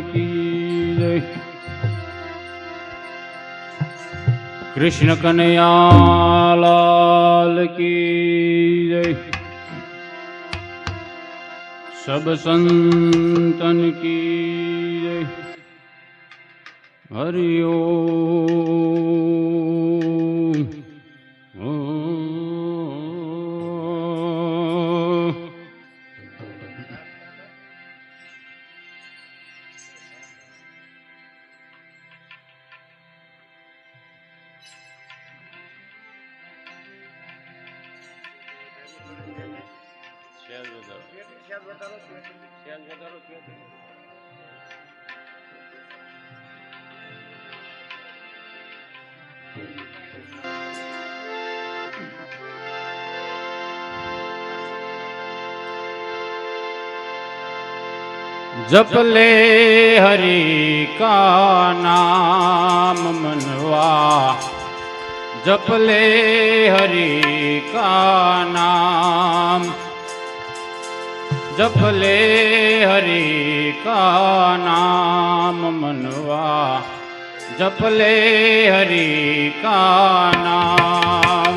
की जय। कृष्ण कन्हैया लाल की जय। सब संतन की जय। हरि ओम। जप ले हरि का नाम मनवा, जप ले हरि का नाम, जप ले हरि का नाम मनवा, जप ले हरि का नाम।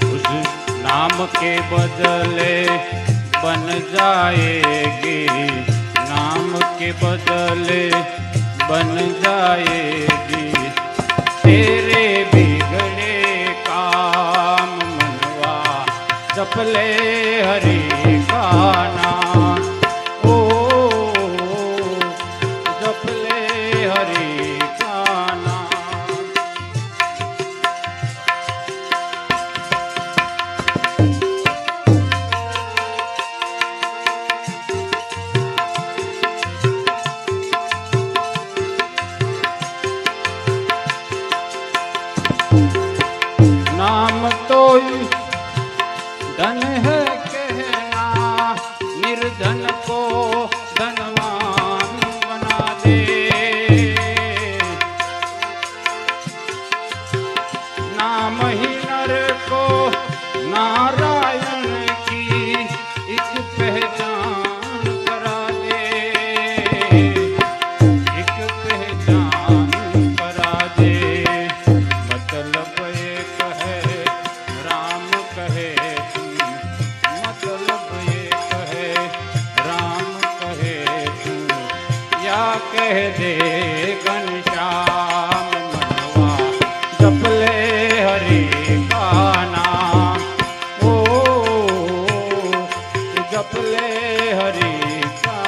उस नाम के बदले बन जाएगी, नाम के बदले बन जाएगी तेरे बिगड़े काम मनवा, जप ले हरि का नाम। ओ जप ले हरि का नाम। नाम तो धन है कहना, निर्धन को धनवान बना दे। नाम ही नर को नारायण की एक पहचान करा दे, एक पहचान करा दे। मतलब एक है राम कहे तुम, मतलब एक है राम कहे तुम, या कह दे घनश्याम मनवा, जप ले हरि का नाम। ओ जप ले हरि का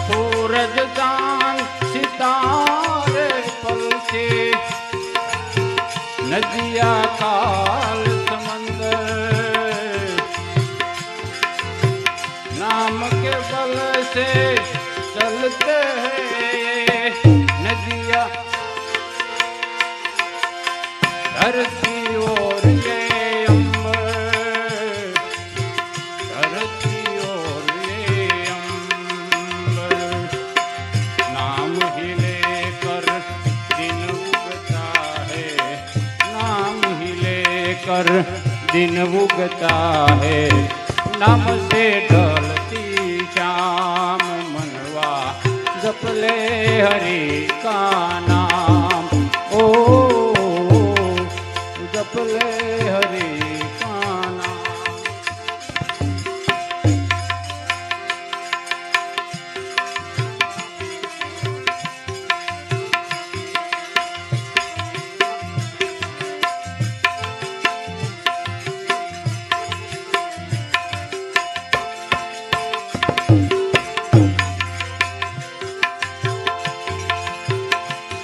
सूरज चांद सितारे पलके, नदिया काल समंदर, नाम के बल से चलते हैं नदिया धरती और ये अंबर, धरती और ये अंबर। नाम ही लेकर दिन उगता है, नाम ही लेकर दिन उगता है, नाम से ढलती शाम मनवा, जप ले हरि का नाम। ओ जप ले हरि का नाम।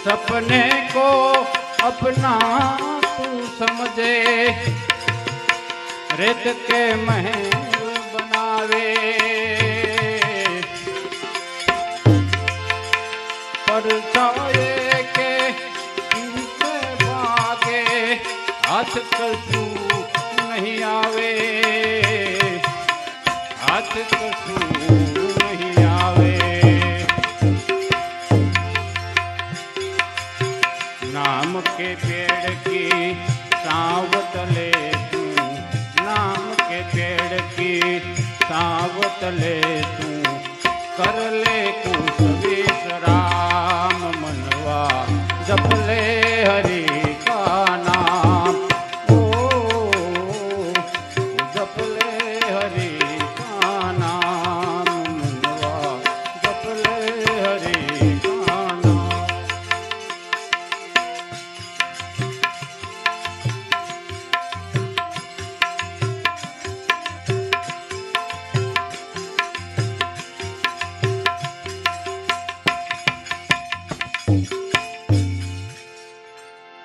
सपने को अपना तू समझे, रेत के महल बनावे, परछाए के नीचे भागे હાથ કશું નહીં આવે, હાથ કશું નહીં આવે. नाम के पेड़ की सावत ले तू, नाम के पेड़ की सावत ले तू, कर ले कुछ विश्राम मनवा, जप ले हरि का नाम. ओ जप ले हरि का नाम मनवा, जप ले हरि का नाम.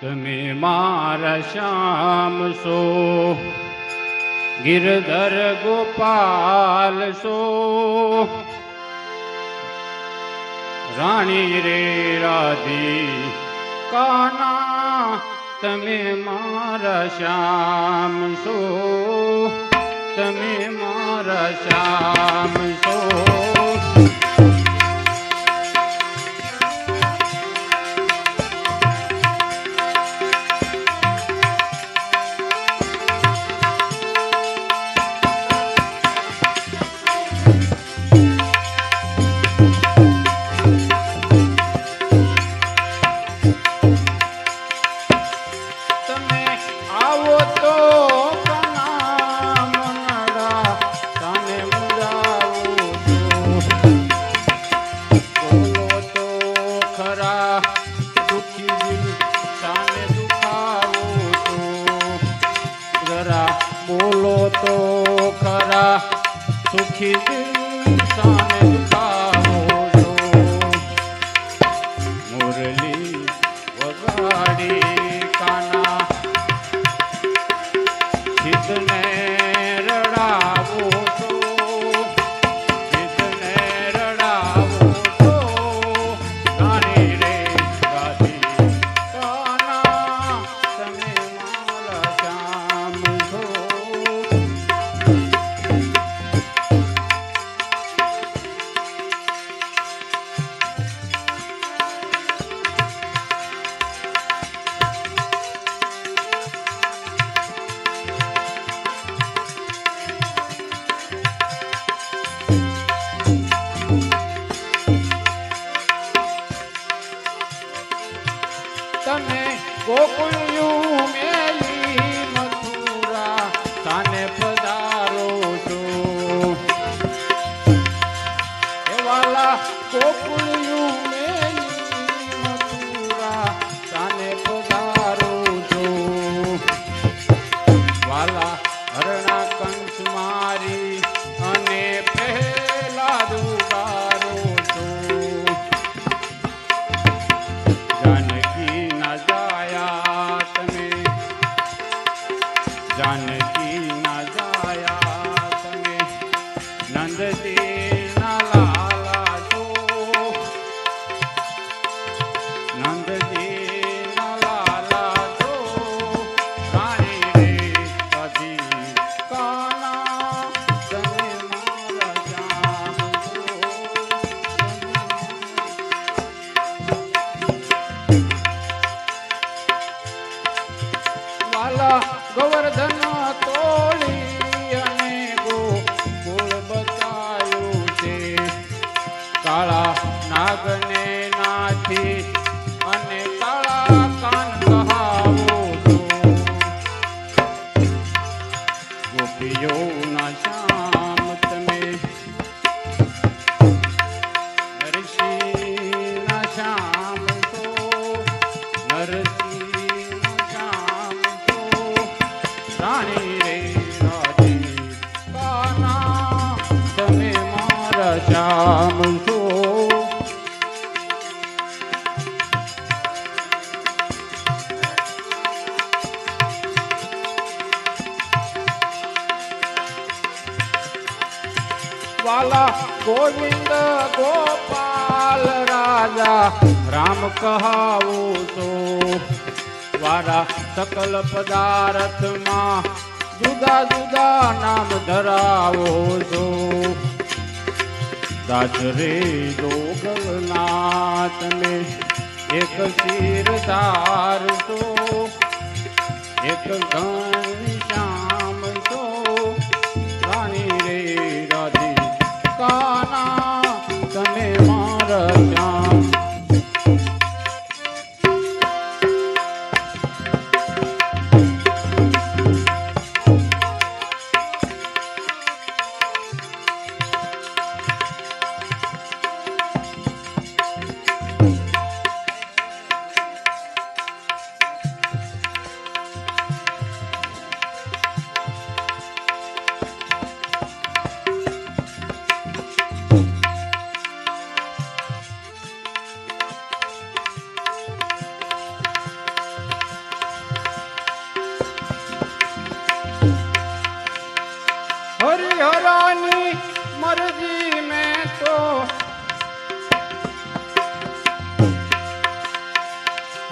તમે મારા શ્યામ છો, ગિરધર ગોપાલ છો, રાણી રે રાધી કાના. તમે મારા શ્યામ છો, તમે મારા શ્યામ છો. બોલો તો ખરા સુખી દિલ સાને દુખાવો છો. મુરલી વગાડી કાના સિદ્ધને રડાવો છો, સિદ્ધને રડાવો છો. રાણી રે રાધી કાના તમે મારા શ્યામ છો. તમે ગોકુળિયું મેલી મથુરા સાને પધારો છો. એ વાલા ગોકુળિયું મેલી મથુરા સાને પધારો છો. વાલા હરણા કંસ મારી અને પહેલા દુબારો છો. जानकी ना जाया तमे नंदजी ना लाला છો. नंदजी ना लाला છો. રાણી રે રાધી કાના તમે મારા શ્યામ છો. વાલા ગોવર્ધન તોળી અને ગોકુળ બતાયું છે. કાળા નાગને નાથી અને કાળા કાન કહાવો છો. ગોપીઓના શ્યામ તમે, નરસિંહના શ્યામ છો. નરસિંહના શ્યામ છો. રાણી રે રાધી કાના તમે મારા શ્યામ છો. વાલા ગોવિંદ ગોપાલ રાજા રામ કહાવો છો. વારા સકલ પદાર્થમાં જુદા જુદા નામ ધરાવો છો. દાસરે જોગલનાથને એક શિર ધારશો, એક ઘનશ્યામ છો, રાણી રે રાધિકાના તમે મારા શ્યામ. હરિહરાની મરજી મેં તો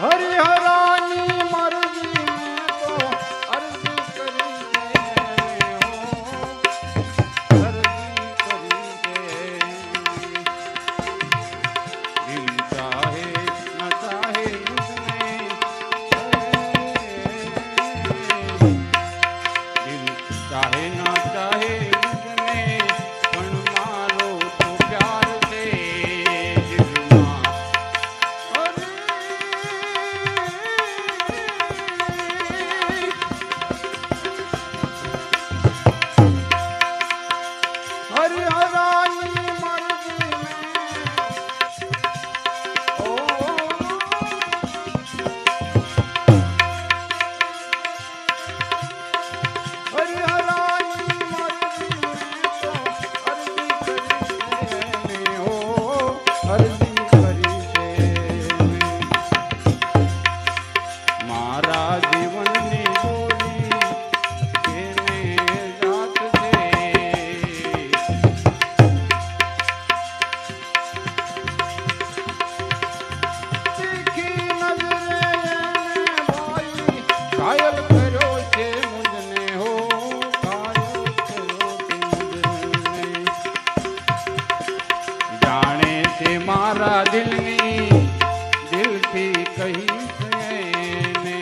હરિહરાની મરજી મેં તો અરજી કરી છે, અરજી કરી છે. દિલ ચાહે ન ચાહે મુझને, દિલ ચાહે ના ચાહે મુझને, પણ મારો તો પ્યાર છે દિલમાં. હરિહરાની મરજી મેં ઓ હરિહરાની મરજી મેં તો અરજી કરી છે ને, ઓ અરજી કરી છે ને. મારા જીવનની દોરી એને જાત છે, તીખી નજરે એને ભાઈ ઘાયલ કર્યો છે મુझને, હો ઘાયલ કર્યો છે મુझને. જાણે છે મારા દિલની દિલથી કહી છે એને.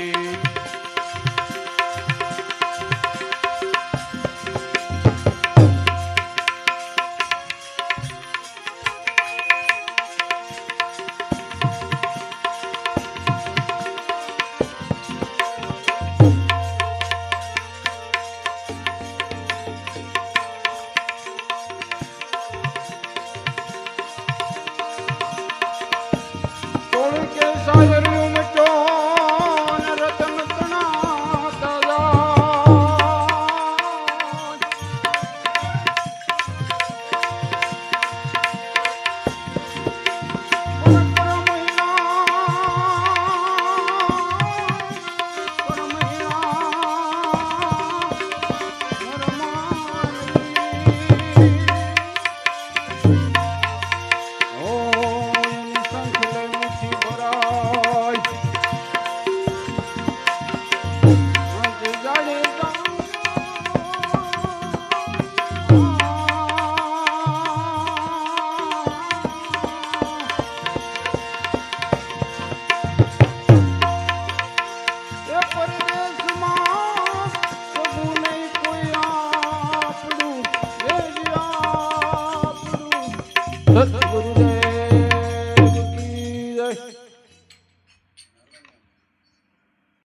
તોડ કે શાયરી ઉમટો ન રતન તણા તલાશ. સદગુરુદેવ કી જય.